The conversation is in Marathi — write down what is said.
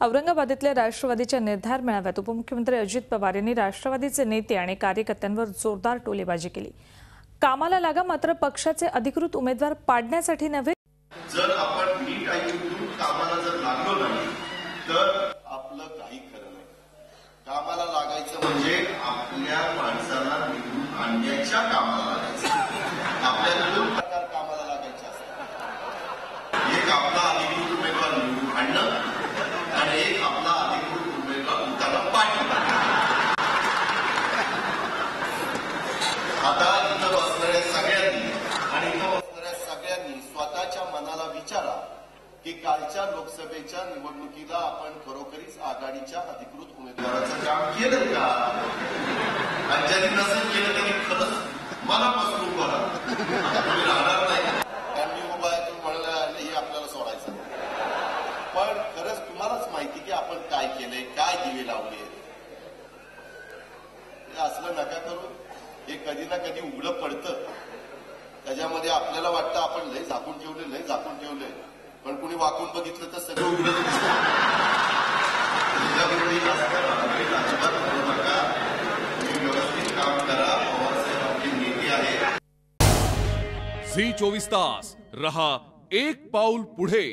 औरंगाबादेतल्या राष्ट्रवादीच्या निर्धार मेळाव्यात उपमुख्यमंत्री अजित पवार यांनी राष्ट्रवादीचे नेते आणि कार्यकर्त्यांवर जोरदार टोलेबाजी केली। कामाला लागा, मात्र पक्षाचे अधिकृत उमेदवार पाडण्यासाठी नव्हे। जर आपण नीट ऐकून कामाला जर लागलो नाही तर आपलं काही खरं नाही। कामाला लागायचं म्हणजे आपल्या माणसाला निवडून आणण्याच्या कामाला लागायचं। आपल्याला दोन प्रकार कामाला लागायचे असतात, एक आपला अधिकृत उमेदवार निवडून आणणं आणि एक आपला अधिकृत उमेदवार उतारा पाडणं। आता इथं बसणाऱ्या सगळ्यांनी आणि इथं बसणाऱ्या सगळ्यांनी स्वतःच्या मनाला विचारा की कालच्या लोकसभेच्या निवडणुकीला आपण खरोखरीच आघाडीच्या अधिकृत उमेदवाराचं काम केलं का? आणि ज्यांनी नसेल केलं त्यांनी खरंच मनापासून करा, तुम्ही राहणार नाही। त्यांनी उभा आहे तुम्ही म्हणाला हे आपल्याला सोडायचं, पण खरंच तुम्हालाच माहिती की आपण काय केलंय, काय दिवे लावले। असलं नका करू, हे कधी ना कधी उघडं पडतं। त्याच्यामध्ये आपल्याला वाटतं आपण लय झाकून ठेवले, पण कुणी वाकून बघितलं तर सगळं उघडं व्यवस्थित काम करा। पवारसाहेब आपले नेते आहेत। झी 24 तास रहा एक पाऊल पुढे।